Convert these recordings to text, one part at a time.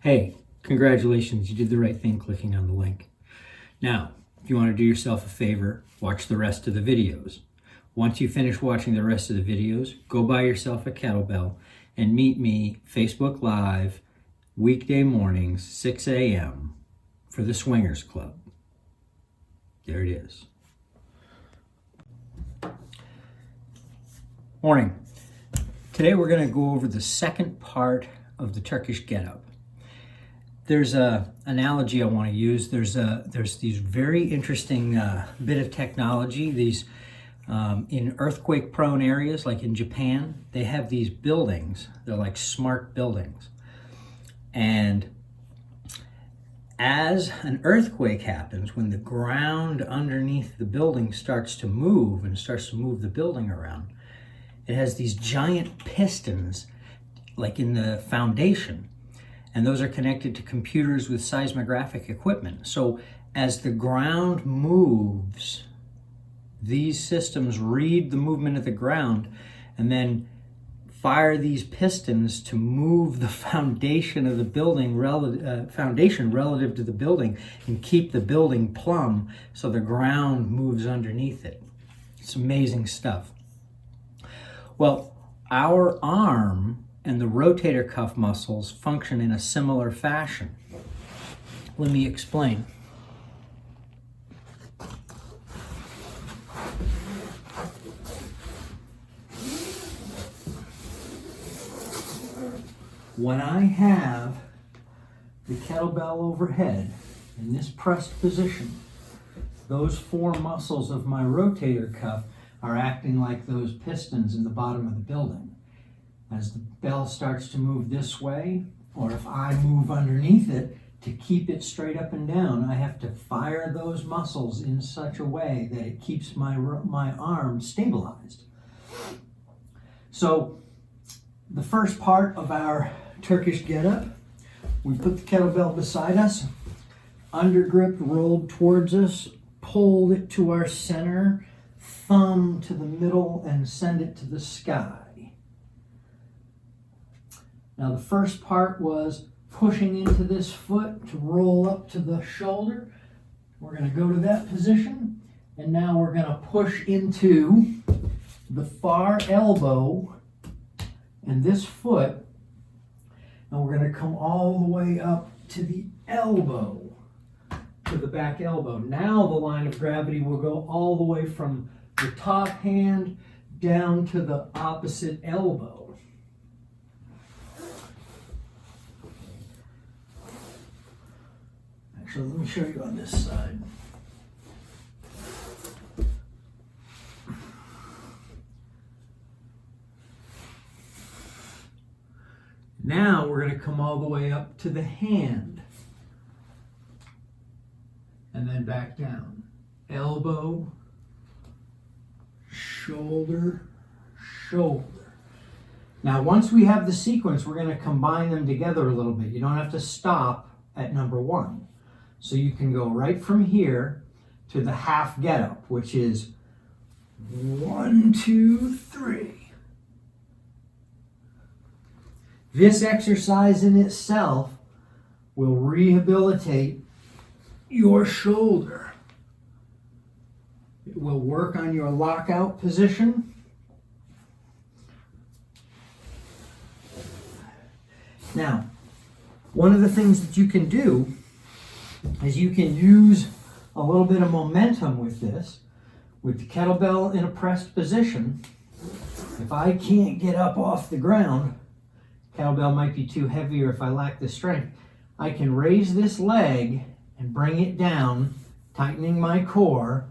Hey, congratulations, you did the right thing clicking on the link. Now, if you want to do yourself a favor, watch the rest of the videos. Once you finish watching the rest of the videos, go buy yourself a kettlebell and meet me Facebook Live weekday mornings, 6 a.m. for the Swingers Club. There it is. Morning. Today we're going to go over the second part of the Turkish getup. There's a analogy I want to use. There's these very interesting bit of technology. These in earthquake-prone areas, like in Japan, they have these buildings. They're like smart buildings. And as an earthquake happens, when the ground underneath the building starts to move and starts to move the building around, it has these giant pistons, like in the foundation. And those are connected to computers with seismographic equipment. So as the ground moves, these systems read the movement of the ground and then fire these pistons to move the foundation of the building, foundation relative to the building, and keep the building plumb so the ground moves underneath it. It's amazing stuff. Well, our arm and the rotator cuff muscles function in a similar fashion. Let me explain. When I have the kettlebell overhead in this pressed position, those four muscles of my rotator cuff are acting like those pistons in the bottom of the building. As the bell starts to move this way, or if I move underneath it to keep it straight up and down, I have to fire those muscles in such a way that it keeps my arm stabilized. So the first part of our Turkish getup, we put the kettlebell beside us, undergrip rolled towards us, pulled it to our center, thumb to the middle, and send it to the sky. Now the first part was pushing into this foot to roll up to the shoulder. We're going to go to that position, and now we're going to push into the far elbow and this foot, and we're going to come all the way up to the elbow, to the back elbow. Now the line of gravity will go all the way from the top hand down to the opposite elbow. Actually, let me show you on this side. Now we're going to come all the way up to the hand and then back down. Elbow, shoulder, shoulder. Now once we have the sequence, we're going to combine them together a little bit. You don't have to stop at number one. So you can go right from here to the half getup, which is 1, 2, 3. This exercise in itself will rehabilitate your shoulder. It will work on your lockout position. Now, one of the things that you can do is you can use a little bit of momentum with this, with the kettlebell in a pressed position. If I can't get up off the ground, kettlebell might be too heavy, or if I lack the strength, I can raise this leg and bring it down, tightening my core.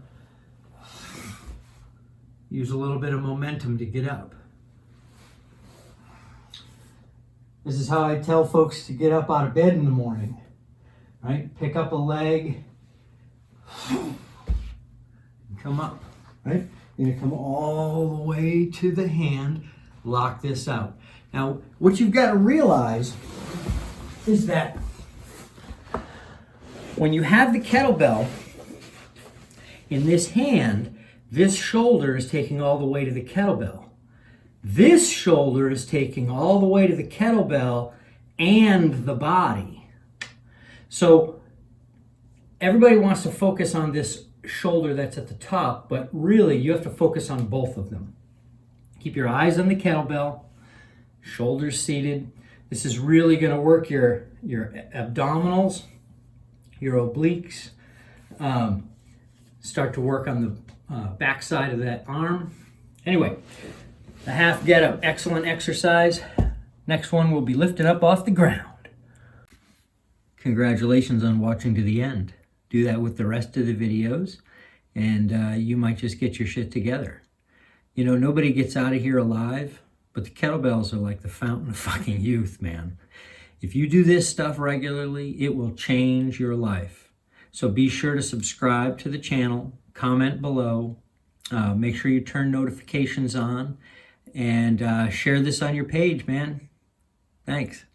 Use a little bit of momentum to get up. This is how I tell folks to get up out of bed in the morning. Right? Pick up a leg, and come up, right? You're gonna come all the way to the hand, lock this out. Now, what you've got to realize is that when you have the kettlebell in this hand, this shoulder is taking all the weight of the kettlebell. This shoulder is taking all the weight of the kettlebell and the body. So everybody wants to focus on this shoulder that's at the top, but really you have to focus on both of them. Keep your eyes on the kettlebell, shoulders seated. This is really going to work your abdominals, your obliques. Start to work on the back side of that arm. Anyway, the half getup, excellent exercise. Next one will be lifted up off the ground. Congratulations on watching to the end. Do that with the rest of the videos, and you might just get your shit together. You know, nobody gets out of here alive, but the kettlebells are like the fountain of fucking youth, man. If you do this stuff regularly, it will change your life. So be sure to subscribe to the channel, comment below, make sure you turn notifications on, and share this on your page, man. Thanks.